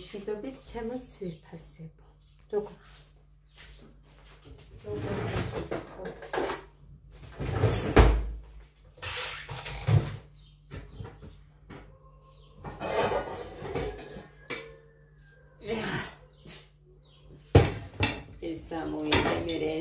მშვიდობის ჩემო ძვირფასებო. როგორ Samoyede, mere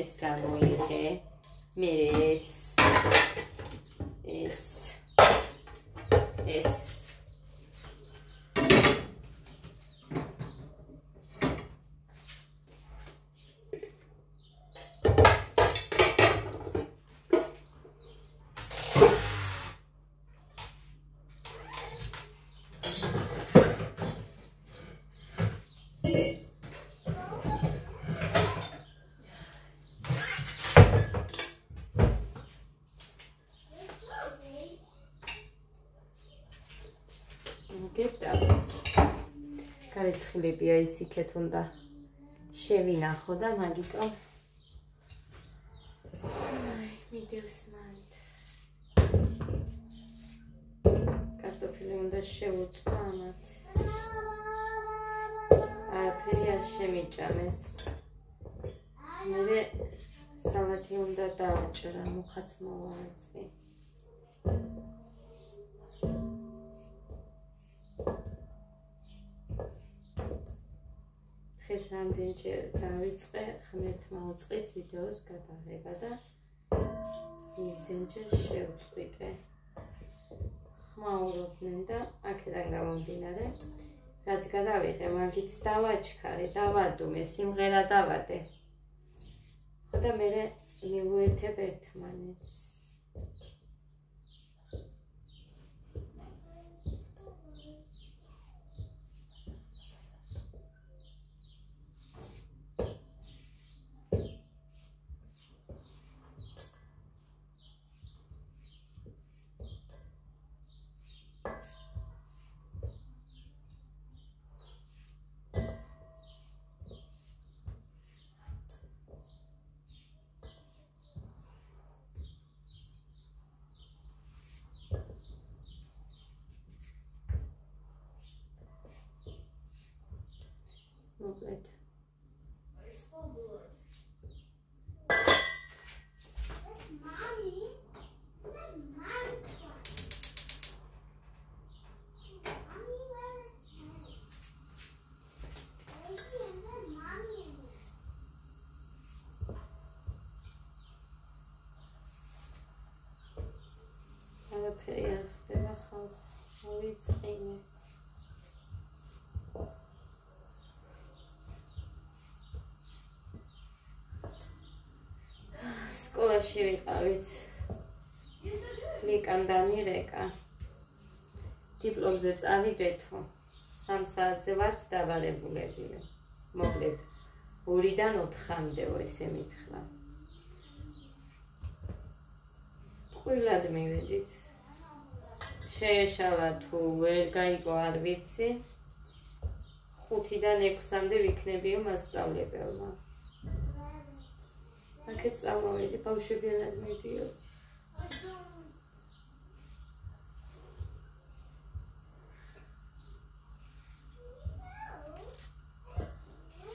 Ხლებია ისიქეთ უნდა შევინახო და მაგიტომ მიდევს მანდ უნდა შევუწყო ამათ. არაფერი არ შემიჭამეს. მე სალათი უნდა დავჭრა, მუხაც მოვაეცი. დღეს რამდენჯერ დავიწყე, ღმერთმა უწყის ვიდეოს გადაღება და იმდენჯერ შევწყვიტე. ხმაურობდნენ და აქედან გამომდინარე, რაც გადავიღე, მაგით დავაჩქარე, დავადუმე, სიმღერა დავადე. ხოდა მე მივუერთებ ერთმანეთს. მოკლედ არაფერი არ ხდება, მოვიწყინე. სკოლაში ვიყავით ლიკან და მირეკა. დიპლომზე წავიდეთო, 3 საათზე ვართ დაბადებულებიო. მოკლედ 2-დან 4-მდეო ესე მითხრა. ყველად მივედით. შეეშალა თუ ვერ გაიგო არ ვიცი. 5-დან 6-მდე ვიქნებიო მასწავლებელმა. აქეთ წავავედი, ბავშვებიანად მივდიოდი.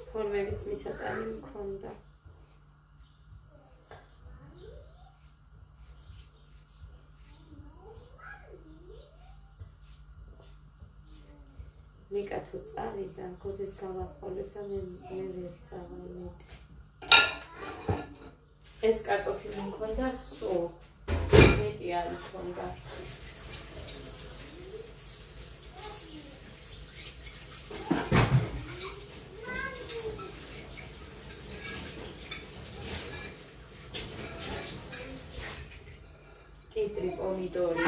ფორმებიც მისატანი მქონდა. ლიკა თუ წავიდა, გოდეს გავაყოლებ და მე ვერ წავავედი. ეს კარტოფილი მქონდა სულ მეტი არ მქონდა. კიტრი, პომიდორი.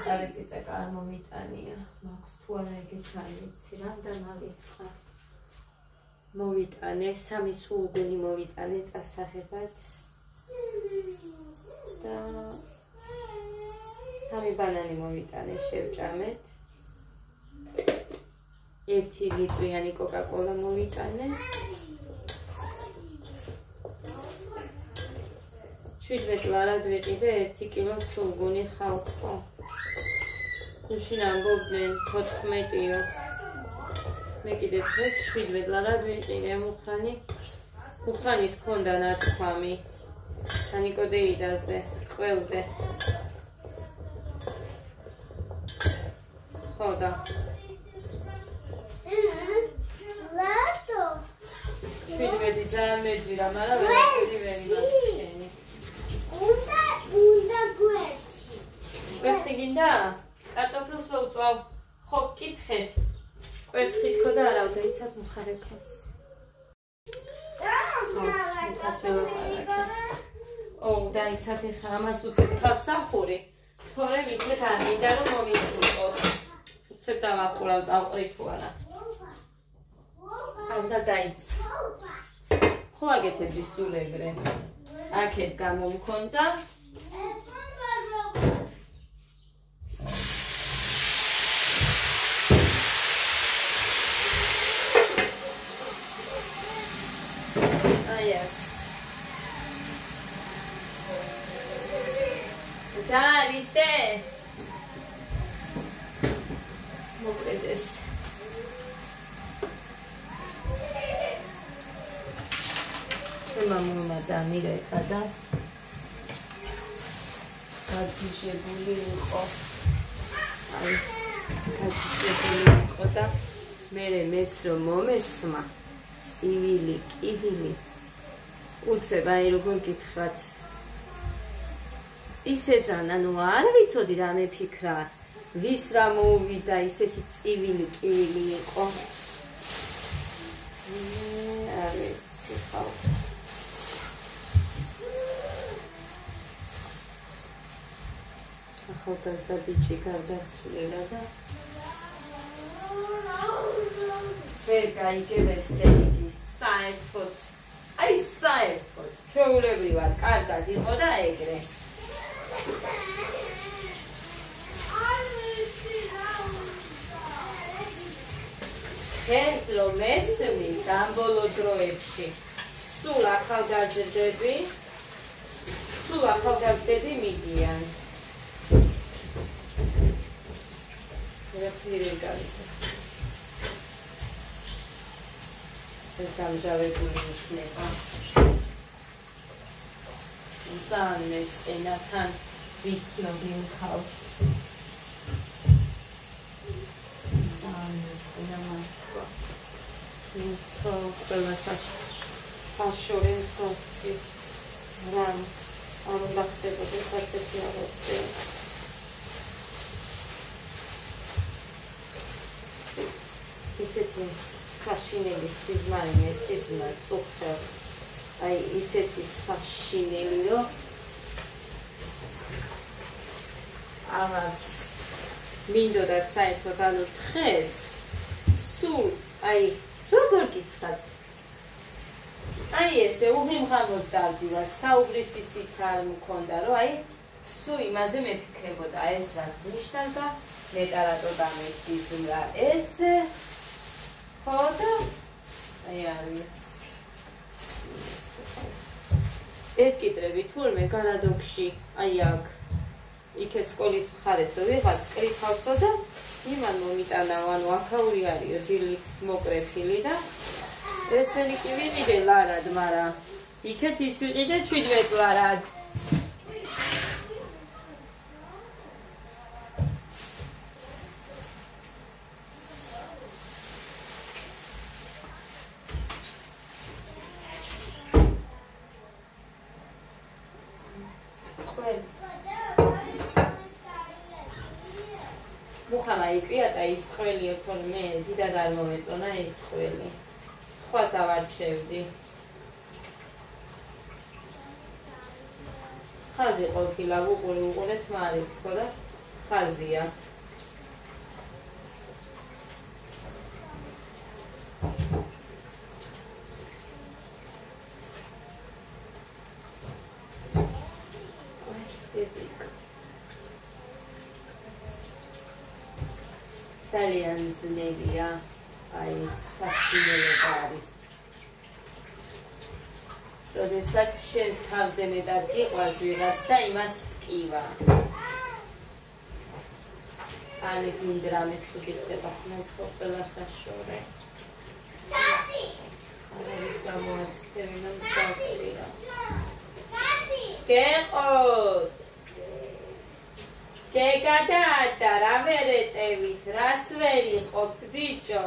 წარე წიწაკა არ მომიტანია. მაქვს თუ არა ეგეც არ ვიცი, რამდენ ავიწყა. მოვიტანე, 3 სულგუნი მოვიტანე წასაღებად და 3 ბანანი მოვიტანე შევჭამეთ. 1 ლიტრიანი კოკა-კოლა მოვიტანე. 17 ლარად ვიყიდე 1 კილო სულგუნი ხალხო. გუშინ ამბობდნენ 14-ო. მე კიდე დღეს 17 ლარად ვიყიდე მუხრანის ქონდა ნათქვამი. თანიკოდეიდაზე, ყველზე. ხო და. ლატო. 17 ძალიან მეძირა, მაგრამ ვერაფერი ვერ მაქენი. უნდა გვერდში. გვერდში გინდა? კარტოფილს რო უწვავ, ხო გკითხეთ. კვერცხი თქო და არა დაიცათ მხარეკავს. დაიცათ ეხლა ამას უცებ თავსახური. თორე მითხეთ არ მინდა რომ მომიწუწოს. უცებ დავახურავ დავყრი თუ არა. და დაიცა. ხო აგეთებდი სულ ეგრე. აქეთ გამომქონდა. Da, viste? მოკლედეს. მამულმა დამირეკა და გაგიჟებული იყო. აი, გაგიჟებული იყო და მეც რომ მომესმა წივილი, კივილი. უცებ, აი როგორ გითხრათ. ისე ძალიან, ანუ არ ვიცოდი რა მეფიქრა. ვის რა მოუვიდა ისეთი წივილი, კივილი იყო. არ ვიცი ხავ. ახალგაზრდა ბიჭი გარდაცვლილა და ვერ გაიგებს იგი საერთოდ ჩვეულებრივად კარგად იყო და ეგრე ეს რომ ესმის ამ ბოლო დროებში სულ ახალგაზრდები მიდიან ეს ამჟავებული იქნება. ძალიან მეწყენათან ვიცნობი მხავს. ძალიან მეწყენა მართლა. თო ყველა საშორეს გასი. რამ არ უნდა ხდებოდეს ასეთი რაღაცა. ისეთი საშინელი სიზმარი სიზმა წუხდა აი ისეთი საშინელიო აღაც მინდოდა საერთოდ ანუ დღეს სულ აი როგორ გითხრათ აი ესე უღიმღამოდ დავდივარ საუბრის ისიც არ მქონდა რომ აი სულ იმაზე მეფიქრებოდა ეს რას ნიშნავდა მეტარატოდა მე სიზმრა ესე ხოდა აი არ ვიცი ეს კიტრები თურმე განადოქში აი აქ იქეთ სკოლის მხარესო ვიღაც კრიფავსო და იმან მომიტანა ანუ აქაური არისო დილით მოკრეფილი და ესენი კი ვიყიდე ლარად მაგრამ იქეთ ის ვიყიდე 17 ლარად მუხამა იყია და ის ხველი თორმე დიდად არ მომეწონა ის ხველი სხვას ავარჩევდი ხაზი ყოფილა უყურეთ მარის თქო და ხაზია ძალიან ძნელია აი საშინელება არის როდესაც შენს თავზე მეტად გიყვარს ვიღაც და იმას ტკივა ანი გინჯრამი ცუდი ხდება ხო ყველა საშორე არის გამოაცდები მან დავსია გეყოთ გეგადა რა ვერეტევით რას ვერი ყოფთ ბიჭო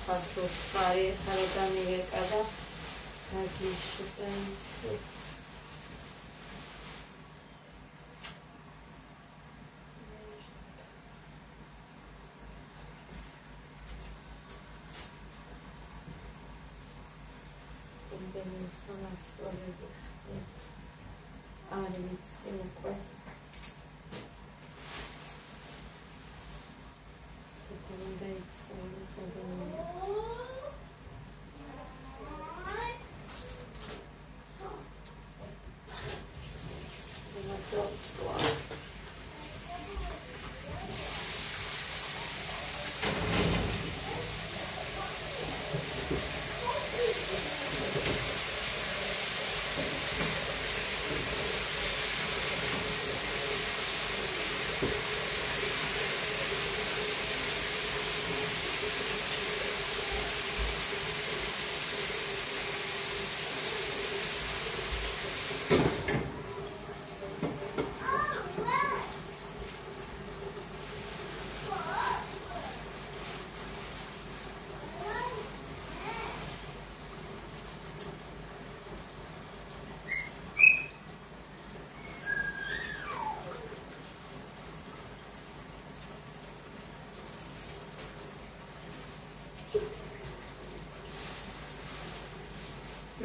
ხასუხარი ხალოდანივეკა და გაგიშპენსი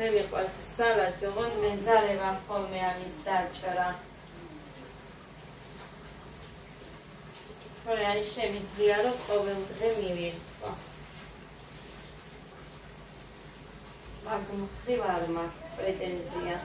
მე მიყვარს სალატი, ოღონდ მეზარება ხოლმე არის დაჭრა. თორე არის შემიძლია, რომ ყოველ დღე მივირთვა. მაგ მხრივ არ მაქვს პრეტენზია.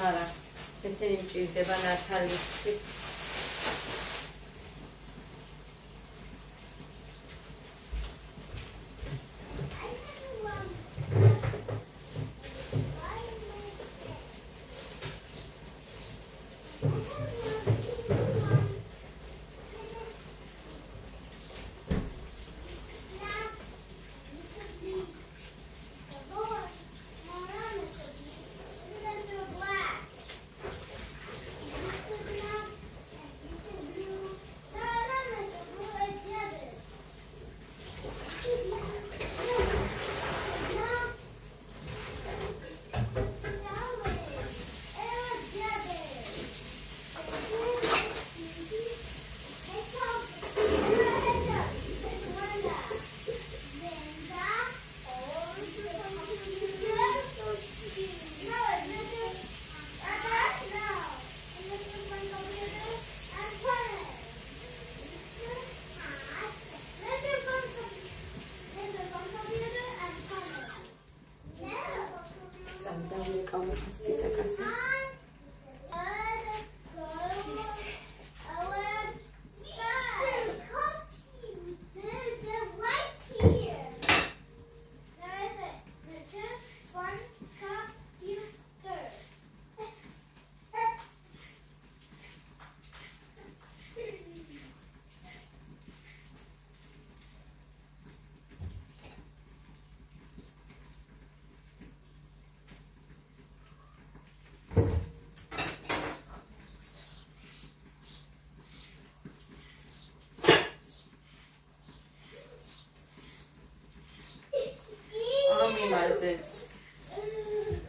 არა, ესენი მჭირდება ნათალისთვის.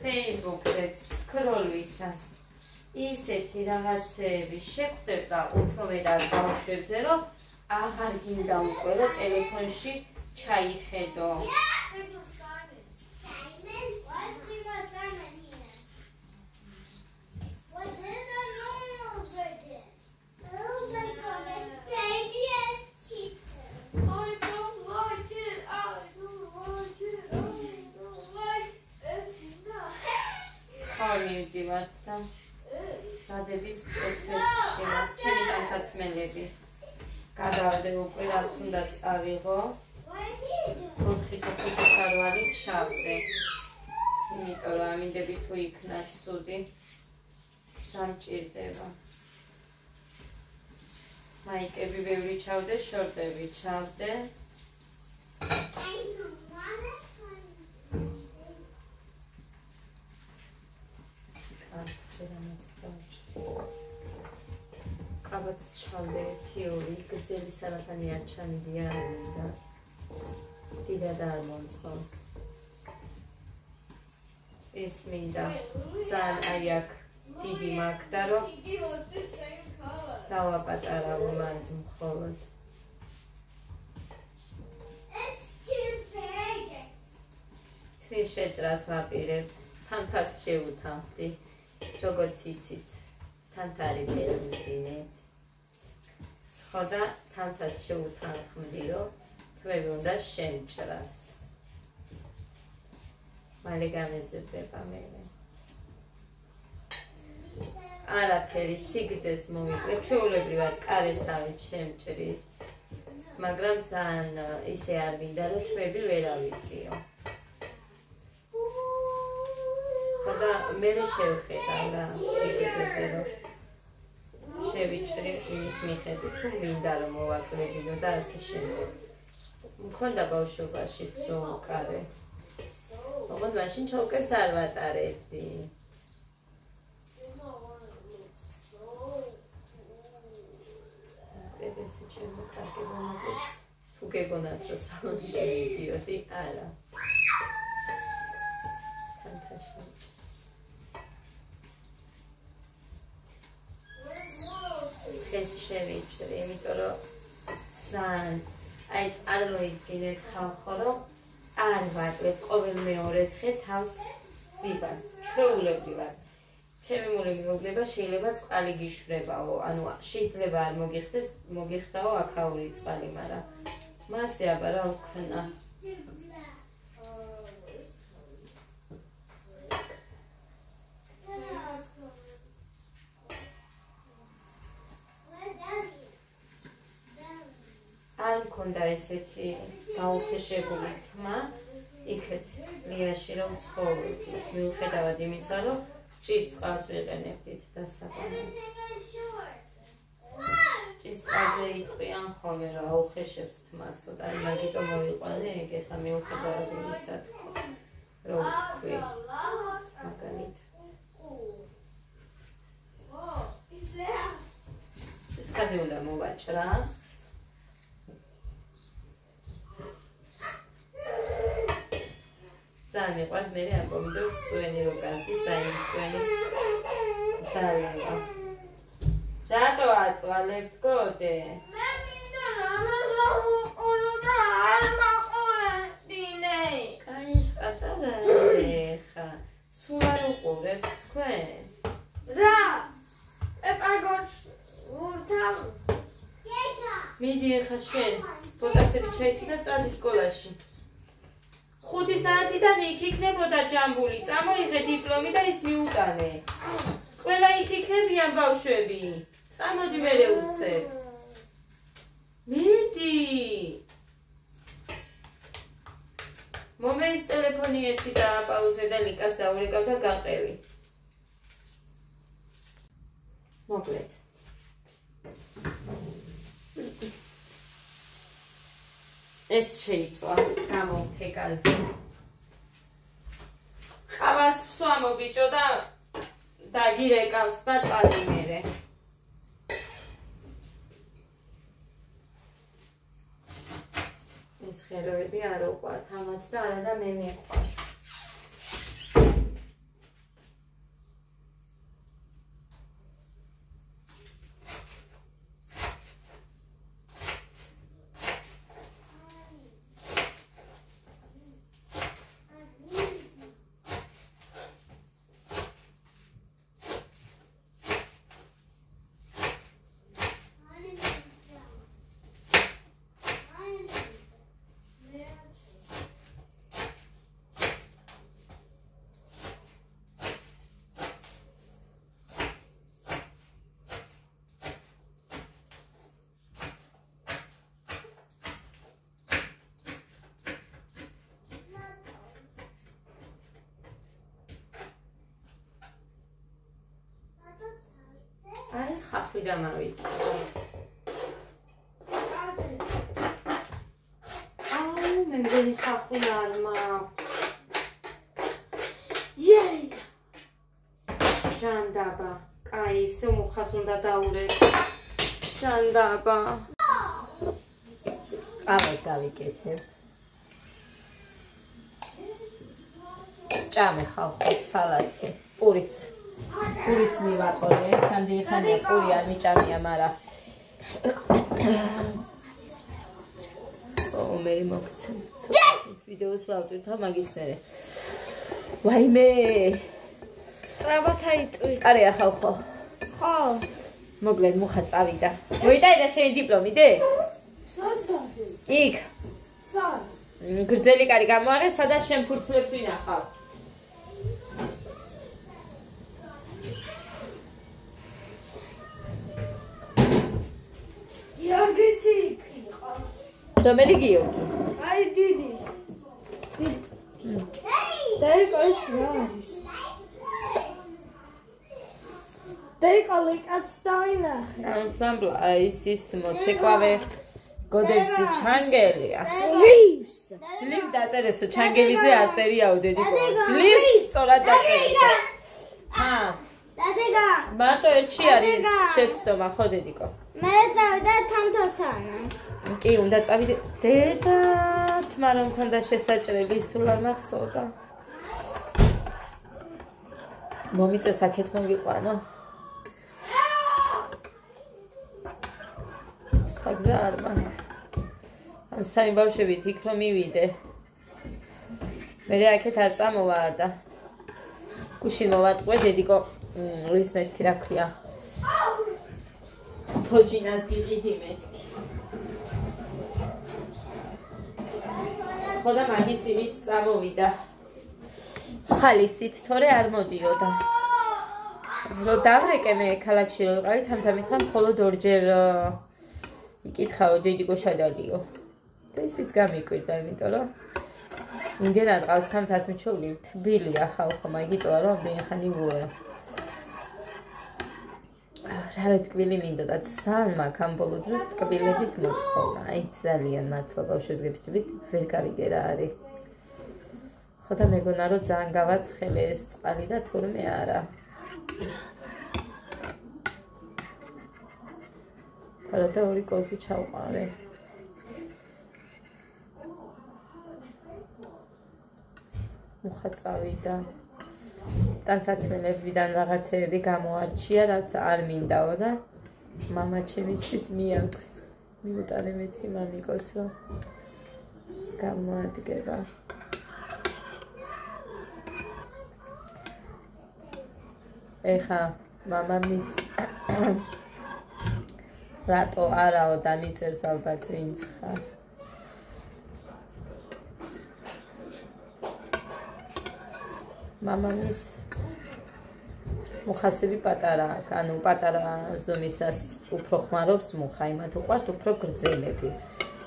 Facebook-ს სკროლვისას ისეთი რაღაცეები შეხვდება უფრო მეტად ბავშვებზე, რომ აღარ გინდა უკვე რომ ტელეფონში ჩაიხედო. მივდივართ და სადების პროცესში ჩემი დასაცმელები გადავდე უკვე რაც უნდა წავიღო 4-5 ხარვალი ჩავდე იმიტომ რომ ამინდები თუ იქნათ სუდი სამჭირდება მაიკები ბევრი ჩავდე შორტები ჩავდე კაბაც ჩავდე თეორი გრძელი სარაფანი არ ჩამიდია და დიდად არ მომწონს ეს მინდა ძალიან აი აქ დიდი მაგდა რომ დავაპატარავო მან მხოლოდ თვლის შეჭრას ვაპირებ თანთას შევუთავდი როგორც იცით თანთარი ფერმზინეთ ხო და თანთას შევუთანხმდი რომ თვები უნდა შემჭრას მალე გამეზრდება მერე არაფერი სიგრძეს მოვიკლებ ჩვეულებრივად კარესავით შემჭრის მაგრამ ძალიან ისე არ მინდა რომ თვები ვერ ავიწიო ხოდა მე შევხედავ რა სიგრძეზე რომ შევიჭრი იმის მიხედვით თუ მინდა რომ მოვაკლებინო და ასე შემდეგ მქონდა ბავშვობაში სულკარე ოღონდ მაშინ ჩოლკებს არ ვატარებდი ესე ჩემო კარგი მომაკვეთს თუ გეგონათ რომ სალონში მიდიოდი არა ეს შევიჭრი, იმიტომ რომ ძალიან აი წარმოიდგინეთ ხალხო რომ არ ვაკლებ ყოველ მეორე დღე თავს ვიბარ ჩვეულებრივად ჩემი მული მიუგლება შეიძლება წყალი გიშვებაო ანუ შეიძლება არ მოგიხდაო აქაური წყალი მაგრამ მასე აბა რა ვქნა არ მქონდა ესეთი გაუხეშებული თმა იქეთ ლიაში რომ ცხოვრობდი მიუხედავად იმისა რომ ჭის წყალს ვიყენებდით დასაბამად ჭის წყალზე იტყვიან ხოლმე რომ აუხეშებს თმასო და მაგიტომ მოიყვანე ეგ ეხლა მიუხედავად იმისა თქო რომ თქვი მაგალითად ეს ხაზი უნდა მოვაჭრა ძალიან მიყვარს მე ამ პომიდორს წვენი რო გასდი საერთოდ წვენის დაევა რატო აწვალებთ გოდე მე მინდა რომ და არ მაყურებდინე კაის პატარა ხა სულ არ უყურებთ თქვენ რა ეპაგოჩ ვურთავ მიდი ხა შენ პოტასები ჩაიცი და წადი სკოლაში 5 საათიდან იქ იქნებოდა ჯამბული, წამოიღე დიპლომი და ის მიუტანე. ყველა იქ იქნებიან ბავშვები. წამოდი მერე უცებ. მიდი. მომეის ტელეფონი ერთი დააპაუზე და ლიკას დაურეკავ და გაყევი. მოკლედ. ეს შეიწვა გამოვთეკაზე. ყავას ფსვამო ბიჭო და დაგირეკავს და წადი მერე. ეს ხელოები არ უყვართ ამაც და არა და მე მიყვარს. ხახვი დამავიწყე. მე მგონი ხახვი არ მაქვს. იეი! ჯანდაბა. კაი, ისე მუხას უნდა დაურეს. ჯანდაბა. ამას გავიკეთებ. ჭამე ხალხოს სალათი. პურიც მივაყოლე. ხანდახანია პური არ მიჭამია, მაგრამ მე მოგცემ. ვიდეოს ვავტვით და მაგის მერე. ვაიმე! სწრაფად აიტყვი. წარეა ხალხო. ხო. მოგლედ მუხა წავიდა. მოიტანე შენი დიპლომი დე? სადაა? იქ. სად? გრძელი კარი გამოაღე, სადაც შენ ფურცლებს ვინახავ. გიორგიცი იყო. რომელი გიორგი? აი დიდი. დაიკო ეს რა არის? დაიკო ლიკაც დავინახე. ანსამბლ ის მოცეკვავე გოდეცი ჩანგელია. ძლივს დაწერესო ჩანგელიძე აწერიაო დედიკო. ძლივს სწორად დაწერესო. ჰა. დადეკა. მარტო ერთში არის შეცდომა ხო დედიკო? მე დავიდა თამთათან. კი, უნდა წავიდე. დედა, თმა რომ მქონდა შესაჭრელი, სულ არ მახსოვდა. მომიწევს აქეთ მოგიყვანო. სხვა გზა არ მაქვს. ამ სამი ბავშვებით იქ რომ მივიდე. მე აქეთ არ წამოვარ და გუშინ მოვატყვე დედიკო რის მეთქი რა ქვია. თოჯინას გიყიდი მეთქი. ხოდა მაგის იმით წამოვიდა. ხალისით თორე არ მოდიოდა. რო დავრეკე მე ქალაქში რო ვიყავი თამთამით მხოლოდ ორჯერ იკითხაო დედიკო შადალიო. და ისიც გამიკვირდა, იმიტომ რომ იმდენად ყავს თამთას მიჩოვლი თბილია ხალხო, მაგიტოა რომ ამდენი ხანი ვუე. რა თქმილი მინდოდა ძალიან მაქვს ამ ბოლო დროს ტკბილების მოთხოვნა. აი ძალიან მართლა ბავშვებს გეფიცებით ვერ გავიგე რა არის. ხოდა მეგონა რომ ძალიან გავაცხელე ეს წყალი და თურმე არა. და ორი კოზი ჩავყარე. მუხა წავიდა. ტანსაცმელებიდან რაღაცები გამოარჩია, რაც არ მინდაო და მამა ჩემისთვის მიაქვს. მიუტანე მეთქი მამიკოს რომ გამოადგება. ეხა მამამის რატო არაო და მიწერს ალბათ ვინც ხარ. მამამის მუხასები პატარა აქვს, ანუ პატარა ზომისას უფრო ხმარობს მუხა, იმათ უყვართ უფრო გრძელები.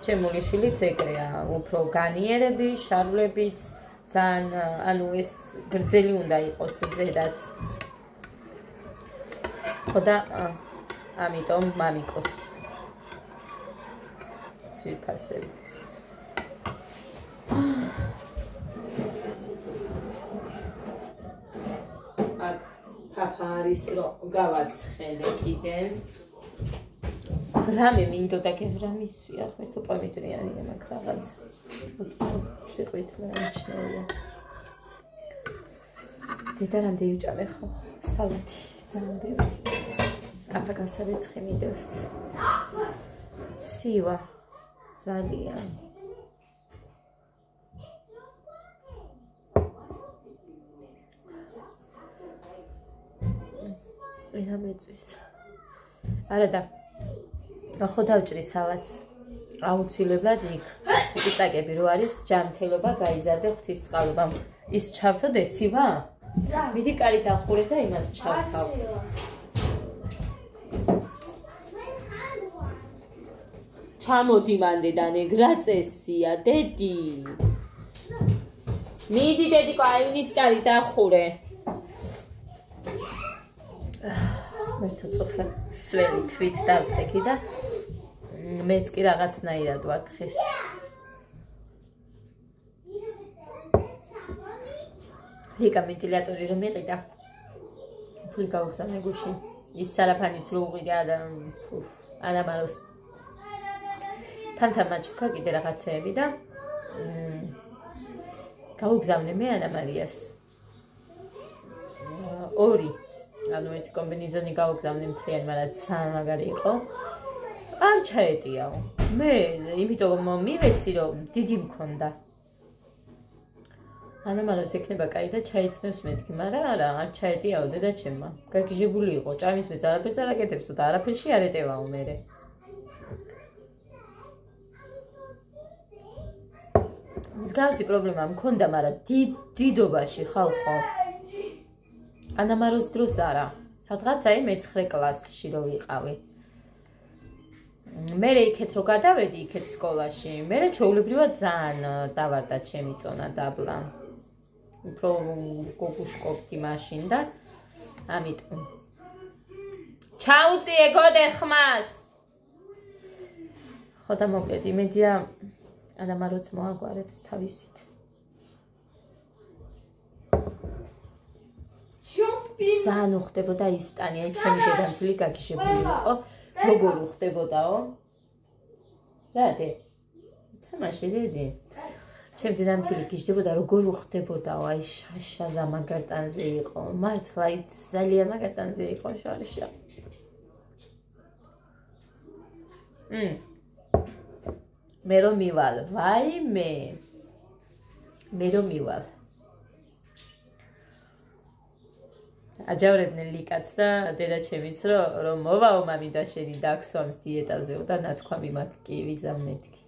ჩემული შვილიც ეგრეა, უფრო განიერები, შარვლებიც, ძალიან, ანუ ეს გრძელი უნდა იყოს ზედაც. ხოდა ამიტომ მამიკოს ძვირფასები. აქ პაპა არის რომ გავაცხელე კიდევ. რამე მინდოდა რა მისვია, ხმეთო პომიდრიანია მაგ რაღაც. სიყვით მეჩნეულია. დედა რამდენი უჭამე ხო? სალათი ძალიან ბევრი. Papa გასარეცხი მიდევს. ცივა ძალიან. ენა მეწვის. არა და ხო დავჭრი სალათს. აუცილებლად იქ. პიცაკები რო არის ჯანმრთელობა გაიზარდე ღვთისმსხალობა. ის ჩავთო დეცივა? და. მიდი კარი დახურე და იმას ჩავთავ. ჩამოდი მანდედან ეგ რა წესია დედი. მიდი დედიკო აივნის კარი დახურე. გვერდო წუხე სველი თვით დავწექი და მეც კი რაღაცნაირად ვაკხეს. ლიკა ვენტილატორი რომ იყიდა. ფული გავგზავნე გუში. ის სარაფანიც რო უყიდა და ანამაროს. თან მაჩუქა კიდე რაღაცეები და გავგზავნე მე ანამარიას. 2 ანუ ერთი კომბინეზონი გავგზავნე მთლიანი, მაგრამ ძალიან მაგარი იყო. არ ჩაეტიაო. მე იმიტომ მივეცი რომ დიდი მქონდა. ანამაროს ექნება კაი და ჩაიცმევს მეთქი, მაგრამ არა, არ ჩაეტიაო დედაჩემმა. გაგიჟებული იყო, ჭამის მეც არაფერს არ აკეთებსო და არაფერში არ ეტევაო მერე. მსგავსი პრობლემა მქონდა, მაგრამ დიდობაში ხალხო. ანამაროს დროს არა. სადღაც აი მე-9 კლასში რო ვიყავი. მე იქეთ რო გადავედი იქეთ სკოლაში, მე ჩვეულებრივად ძალიან დავარდა ჩემი წონა დაბლა. უფრო გოგუშკობდი მაშინ და ამიტომ ჩაუწიე გოდე ხმას. ხო და მოკლედ იმედია ანამაროც მოაგვარებს თავისით. ძალიან უხდებოდა ის ტანი, აი ჩემი დედამთილი გაგიჟებული იყო. როგორ უხდებოდაო? რა დე? თამაში დედი. ჩემი დედამთილი გიჟდებოდა, როგორ უხდებოდაო? აი შაშა და მაგარტანზე იყო. მართლა ის ძალიან მაგარტანზე იყო შარშა. მე რომ მივალ, ვაიმე. მე რომ მივალ. აჯავრებდნენ ლიკაც და დედაჩემიც რომ მოვაო მამი და შენი დაგსვამს დიეტაზეო და ნათქვამი მაქვს კი ვიზამ მეთქი.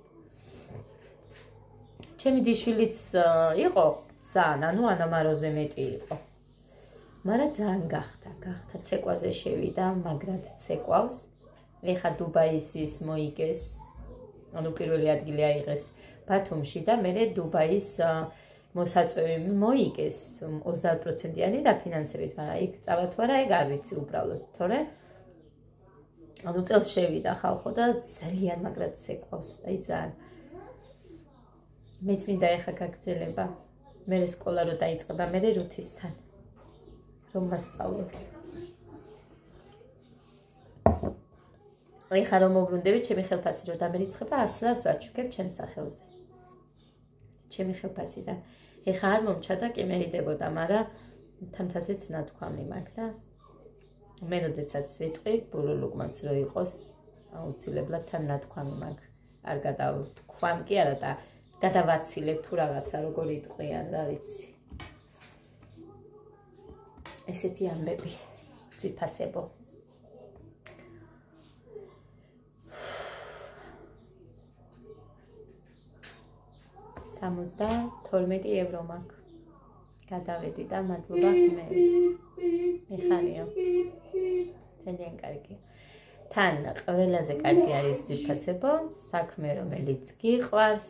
ჩემი დიშვილიც იყო ძალიან, ანუ ანამაროზე მეტი იყო. მაგრამ ძალიან გახდა ცეკვაზე შევიდა, მაგრად ცეკვავს. ეხა დუბაისის მოიგეს, ანუ პირველი ადგილი აიღეს ბათუმში და მერე დუბაის მოსაწვევი მოიგეს 30%-იანი დაფინანსებით, მაგრამ იქ წავა თუ არა, ეგ არ ვიცი უბრალოდ, თორე ანუ წელს შევიდა ხალხო და ძალიან მაგრად ცეკვავს, აი ძალიან. მეც მინდა ეხა გაგრძელება, მერე სკოლა რო დაიწყება, მერე რუთისთან, რომ მასწავლოს. ეხა რომ მოbrუნდები, ჩემი ხელფასი რო დამერიცხება, 100 ლარს ვაჩუქებ ჩემს სახელზე. ჩემი ხელფასიდან. ეხა არ მომჩა და კი მერიდებოდა, მაგრამ თამთასეც ნათქვამი მაქვს და მე როდესაც ვიტყვი ბულულუკმაც რო იყოს, აუცილებლად თან ნათქვამი მაქვს. არ გადავთქვამ კი არა და გადავაცილებ თუ რაღაცა როგორ იტყვიან, რა ვიცი. ესეთი ამბები ძვირფასებო. €72 მაქვს. გადავედი და მადლობა ხმერიც. მიხარიო. ძალიან კარგია. თან ყველაზე კარგი არის ძვირფასებო, საქმე რომელიც გიყვარს.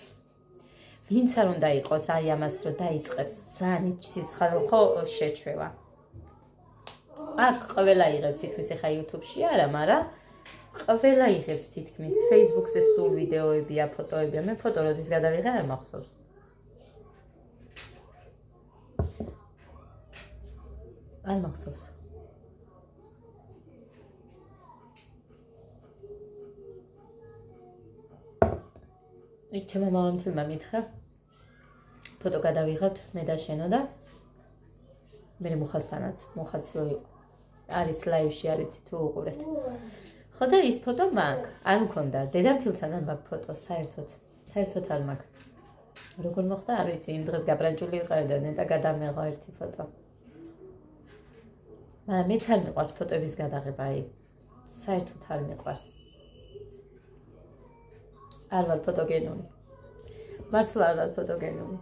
ვინც არ უნდა იყოს აი ამას რო დაიწყებს, ძალიან იცის ხალხო შეჩვევა. აქ ყველა იღებს თითქმის ეხა YouTube-ში არა, მაგრამ ყველა იღებს თითქმის Facebook-ზე სულ ვიდეოებია, ფოტოებია. მე ფოტო როდის გადავიღე არ მახსოვს. არ მახსოვს. იქ ჩემმა მამამთილმა მითხრა ფოტო გადავიღოთ მე და შენო და მე მუხასთანაც მუხაციო იყო. არის ლაივში არიცი თუ უყურეთ. ხო და ის ფოტო მაქვს. არ მქონდა. დედამთილთან არ მაქვს ფოტო საერთოდ. საერთოდ არ მაქვს. როგორ მოხდა არ ვიცი, იმ დღეს გაბრანჭული ვიყავი და ნეტა გადამეღო ერთი ფოტო. მაგრამ მეც არ მიყვარს ფოტოების გადაღება, აი საერთოდ არ მიყვარს. არ ვარ ფოტოგენური. მართლა არ ვარ ფოტოგენური.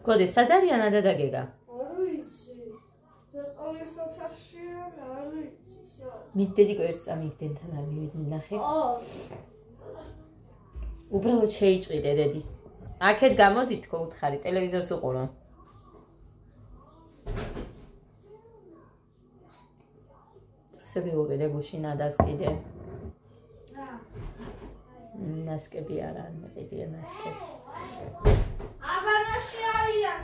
გოდი, სად არიან დადაგეგა? არ ვიცი. ზოწოლის ოთახშია, არ ვიცი. მიდდედიკო ერთ წამიგდენთან არ მივიდნენ ნახე. უბრალოდ შეიჭრიდე დედი. აქეთ გამოდით თქო უთხარი ტელევიზორს უყურო. სები უყიდე გუშინ ადას კიდე. ნასკები არა, მეტია ნასკები. აბანოში არიან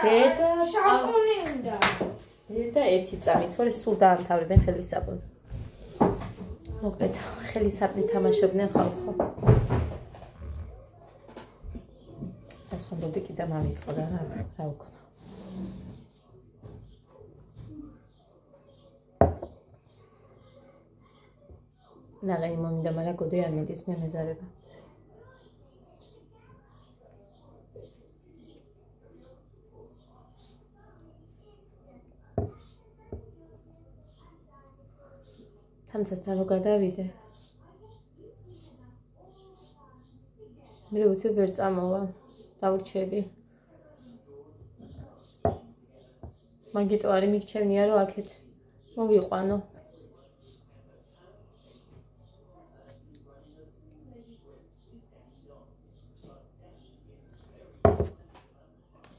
დედა შამპუნი უნდა. დედა ერთი წამი თორე სულ დაამთავრებენ ხელისაბუნ. მოკლედ ხელისაბნი თამაშობდნენ ხალხო. ასონდოდი კიდე მავიწყო და რა ვქნა. ნაღელი მომიდა, მაგრამ გოდი არ მიდის მე მეზარება. თამთასთან რო გადავიდე. მე უცებ ვერ წამოვა. დავრჩები. მაგიტო არის მირჩევნია რომ აქეთ მოვიყვანო.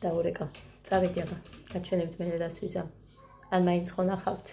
დაურეკა. წავედი აბა. გაჩვენებთ მე რას ვიზამ. ან მაინც ხო ნახავთ.